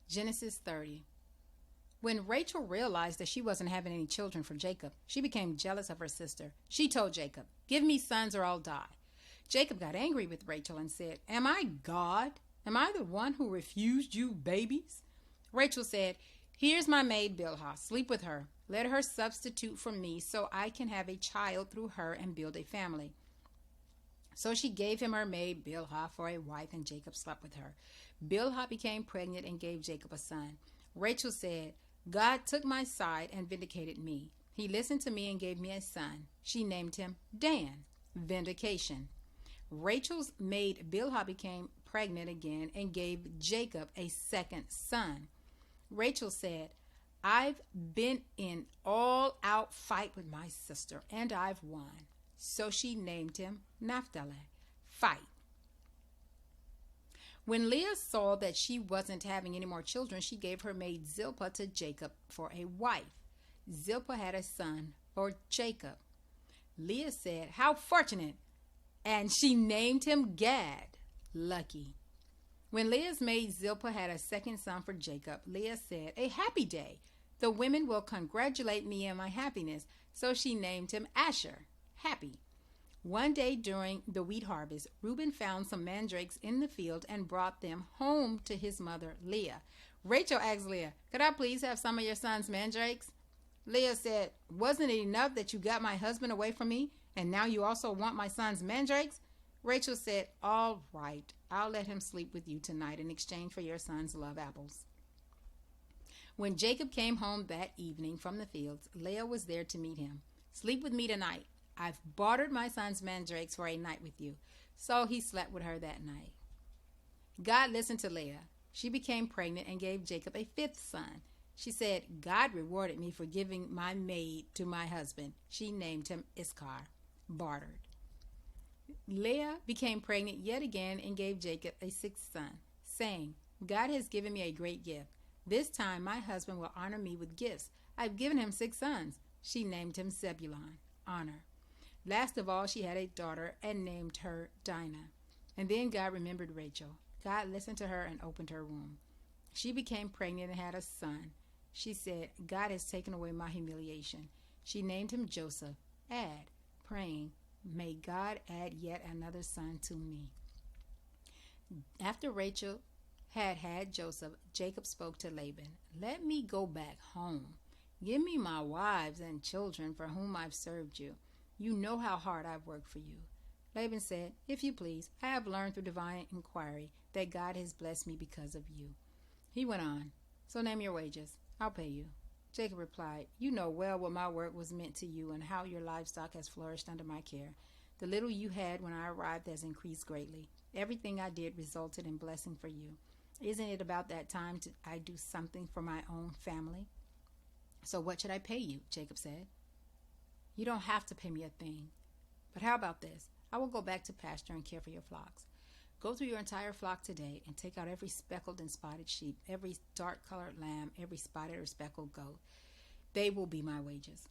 Genesis 30. When Rachel realized that she wasn't having any children for Jacob, she became jealous of her sister. She told Jacob, "Give me sons or I'll die." Jacob got angry with Rachel and said, "Am I God? Am I the one who refused you babies?" Rachel said, "Here's my maid Bilhah. Sleep with her. Let her substitute for me so I can have a child through her and build a family." So she gave him her maid Bilhah for a wife, and Jacob slept with her. Bilhah became pregnant and gave Jacob a son. Rachel said, "God took my side and vindicated me. He listened to me and gave me a son." She named him Dan, vindication. Rachel's maid Bilhah became pregnant again and gave Jacob a second son. Rachel said, "I've been in all-out fight with my sister, and I've won." So she named him Naphtali, fight. When Leah saw that she wasn't having any more children, she gave her maid Zilpah to Jacob for a wife. Zilpah had a son for Jacob. Leah said, "How fortunate!" And she named him Gad, lucky. When Leah's maid Zilpah had a second son for Jacob, Leah said, "A happy day. The women will congratulate me in my happiness." So she named him Asher, happy. One day during the wheat harvest, Reuben found some mandrakes in the field and brought them home to his mother, Leah. Rachel asked Leah, "Could I please have some of your son's mandrakes?" Leah said, "Wasn't it enough that you got my husband away from me, and now you also want my son's mandrakes?" Rachel said, "All right, I'll let him sleep with you tonight in exchange for your son's love apples." When Jacob came home that evening from the fields, Leah was there to meet him. "Sleep with me tonight. I've bartered my son's mandrakes for a night with you." So he slept with her that night. God listened to Leah. She became pregnant and gave Jacob a fifth son. She said, "God rewarded me for giving my maid to my husband." She named him Issachar, bartered. Leah became pregnant yet again and gave Jacob a sixth son, saying, "God has given me a great gift. This time my husband will honor me with gifts. I've given him 6 sons. She named him Zebulun, honor. Last of all, she had a daughter and named her Dinah. And then God remembered Rachel. God listened to her and opened her womb. She became pregnant and had a son. She said, "God has taken away my humiliation." She named him Joseph, add, praying, "May God add yet another son to me." After Rachel had Joseph, Jacob spoke to Laban, "Let me go back home. Give me my wives and children for whom I've served you. You know how hard I've worked for you." Laban said, "If you please, I have learned through divine inquiry that God has blessed me because of you." He went on, "So name your wages. I'll pay you." Jacob replied, "You know well what my work was meant to you and how your livestock has flourished under my care. The little you had when I arrived has increased greatly. Everything I did resulted in blessing for you. Isn't it about that time I do something for my own family?" "So what should I pay you?" Jacob said. "You don't have to pay me a thing. But how about this? I will go back to pasture and care for your flocks. Go through your entire flock today and take out every speckled and spotted sheep, every dark-colored lamb, every spotted or speckled goat. They will be my wages.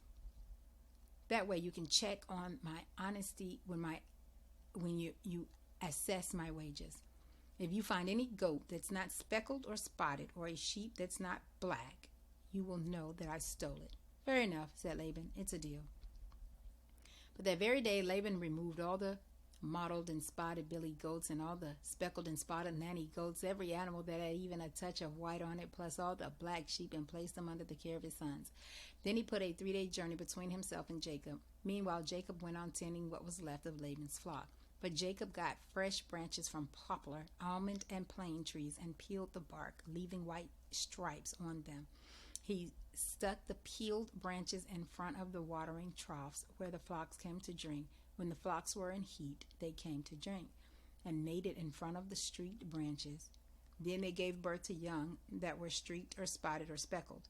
That way you can check on my honesty when you assess my wages. If you find any goat that's not speckled or spotted, or a sheep that's not black, you will know that I stole it." "Fair enough," said Laban. "It's a deal." But that very day, Laban removed all the mottled and spotted billy goats and all the speckled and spotted nanny goats, every animal that had even a touch of white on it, plus all the black sheep, and placed them under the care of his sons. Then he put a 3-day journey between himself and Jacob. Meanwhile, Jacob went on tending what was left of Laban's flock. But Jacob got fresh branches from poplar, almond, and plane trees and peeled the bark, leaving white stripes on them. He stuck the peeled branches in front of the watering troughs where the flocks came to drink. When the flocks were in heat, they came to drink, and made it in front of the streaked branches. Then they gave birth to young that were streaked or spotted or speckled.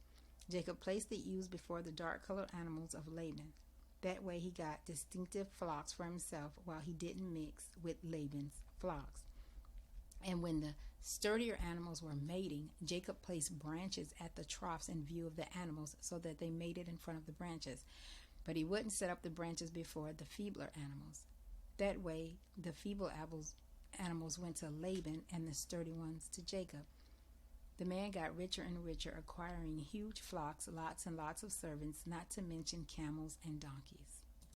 Jacob placed the ewes before the dark-colored animals of Laban. That way he got distinctive flocks for himself while he didn't mix with Laban's flocks. And when the sturdier animals were mating, Jacob placed branches at the troughs in view of the animals so that they mated in front of the branches. But he wouldn't set up the branches before the feebler animals. That way the feeble animals went to Laban and the sturdy ones to Jacob. The man got richer and richer, acquiring huge flocks, lots and lots of servants, not to mention camels and donkeys.